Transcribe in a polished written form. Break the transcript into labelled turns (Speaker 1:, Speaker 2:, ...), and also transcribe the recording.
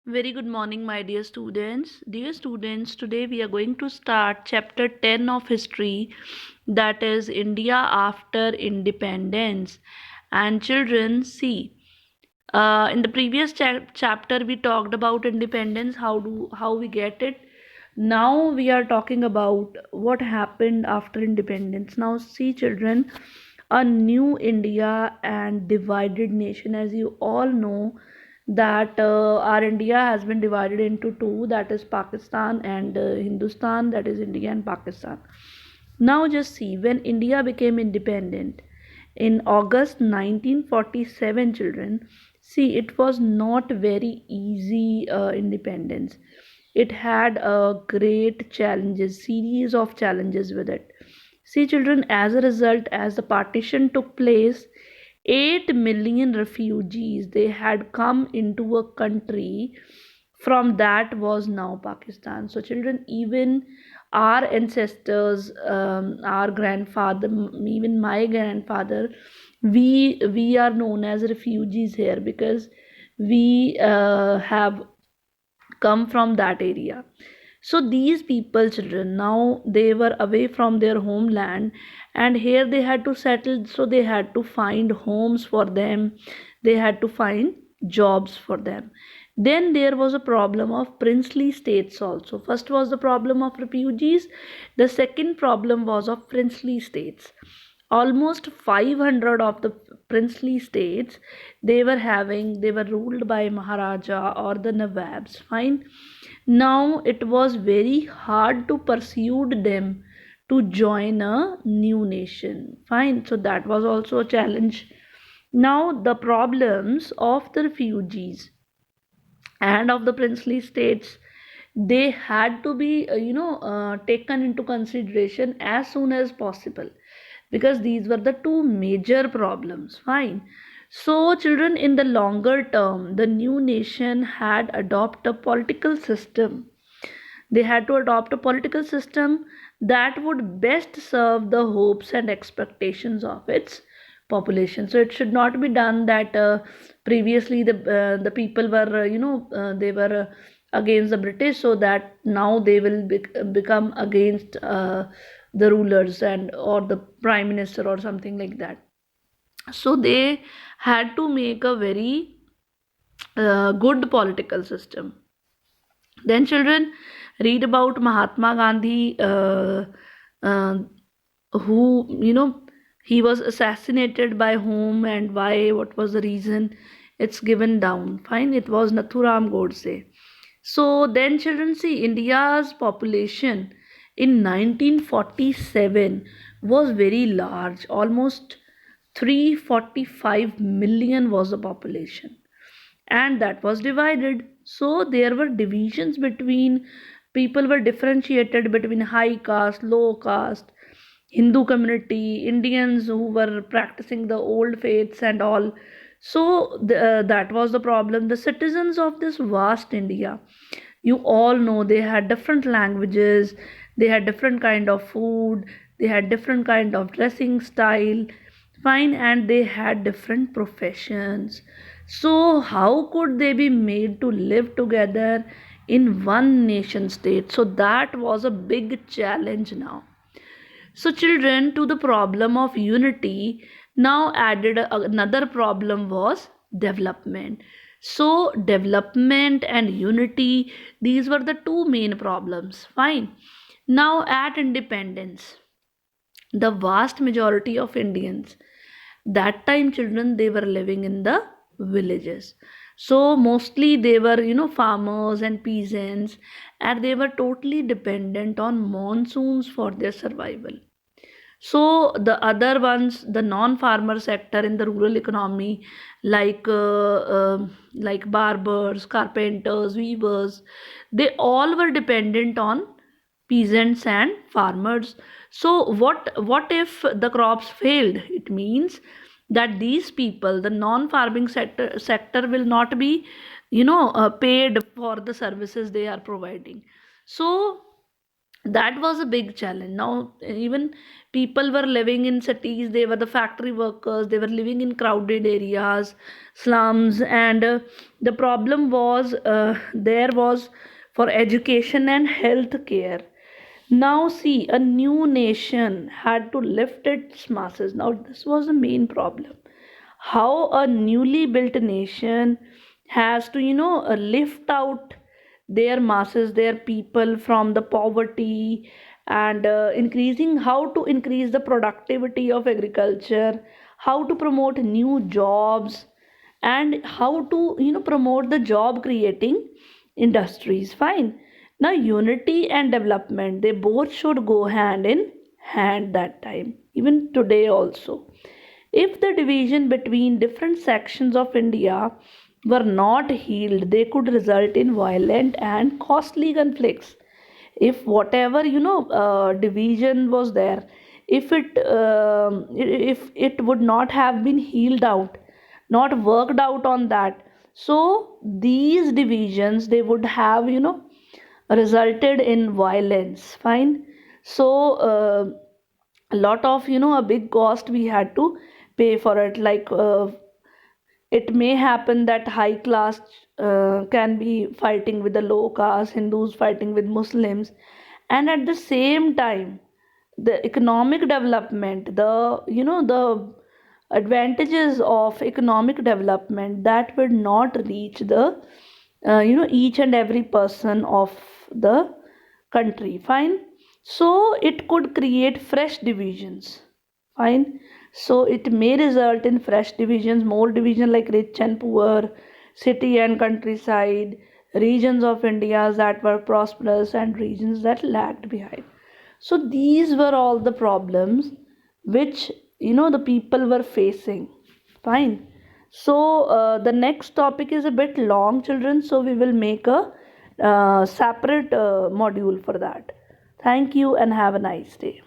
Speaker 1: Very good morning, my dear students. Dear students, today we are going to start chapter 10 of history, that is India after independence. And children, see, in the previous chapter we talked about independence, how we get it. Now we are talking about what happened after independence. Now, see, children, a new India and divided nation. As you all know, that our India has been divided into two, that is Pakistan and Hindustan, that is India and Pakistan. Now, just see, when India became independent in August 1947, children, see, it was not very easy independence. It had a great challenges, series of challenges with it. See, children, as a result, as the partition took place, 8 million refugees they had come into a country from that was now Pakistan. So, children, even our ancestors, our grandfather, even my grandfather, we are known as refugees here because we have come from that area. So these people, children, now they were away from their homeland, and here they had to settle. So they had to find homes for them, they had to find jobs for them. Then there was a problem of princely states also. First was the problem of refugees, the second problem was of princely states. Almost 500 of the princely states, they were ruled by Maharaja or the Nawabs. Fine. Now it was very hard to persuade them to join a new nation. Fine. So that was also a challenge. Now the problems of the refugees and of the princely states, they had to be taken into consideration as soon as possible, because these were the two major problems. Fine. So, children, in the longer term, the new nation had adopt a political system. They had to adopt a political system that would best serve the hopes and expectations of its population. So it should not be done that previously the people were they were against the British, so that now they will become against the rulers and or the prime minister or something like that. So they had to make a very good political system. Then, children, read about Mahatma Gandhi, uh, who, he was assassinated by whom and why, what was the reason. It's given down. Fine, it was Nathuram Godse. So, then, children, see, India's population in 1947 was very large, almost 345 million was the population, and that was divided. So there were divisions between, people were differentiated between high caste, low caste, Hindu community, Indians who were practicing the old faiths and all. So that was the problem. The citizens of this vast India, you all know, they had different languages, they had different kind of food, they had different kind of dressing style. Fine. And they had different professions. So how could they be made to live together in one nation state? So that was a big challenge now. So, children, to the problem of unity, now added another problem was development. So, development and unity, these were the two main problems. Fine. Now, at independence, the vast majority of Indians, that time, children, they were living in the villages. So mostly they were, farmers and peasants, and they were totally dependent on monsoons for their survival. So the other ones, the non-farmer sector in the rural economy, like barbers, carpenters, weavers, they all were dependent on peasants and farmers. So what if the crops failed? It means that these people, the non-farming sector will not be, paid for the services they are providing. So That was a big challenge. Now even people were living in cities, they were the factory workers, they were living in crowded areas, slums, and the problem was there was for education and health care. Now see, a new nation had to lift its masses. Now this was the main problem, how a newly built nation has to lift out their masses, their people from the poverty, and increasing how to increase the productivity of agriculture, how to promote new jobs, and how to promote the job creating industries. Fine. Now unity and development, they both should go hand in hand that time, even today also. If the division between different sections of India were not healed, they could result in violent and costly conflicts. If whatever division was there, if it would not have been healed out, not worked out on that, so these divisions, they would have resulted in violence. Fine. So a lot of a big cost we had to pay for it, like it may happen that high class can be fighting with the low caste, Hindus fighting with Muslims, and at the same time the economic development, the advantages of economic development, that would not reach the each and every person of the country. Fine. So it could create fresh divisions. Fine. So it may result in fresh divisions, more division, like rich and poor, city and countryside, regions of India that were prosperous and regions that lagged behind. So these were all the problems which the people were facing. Fine. So the next topic is a bit long, children. So we will make a separate module for that. Thank you and have a nice day.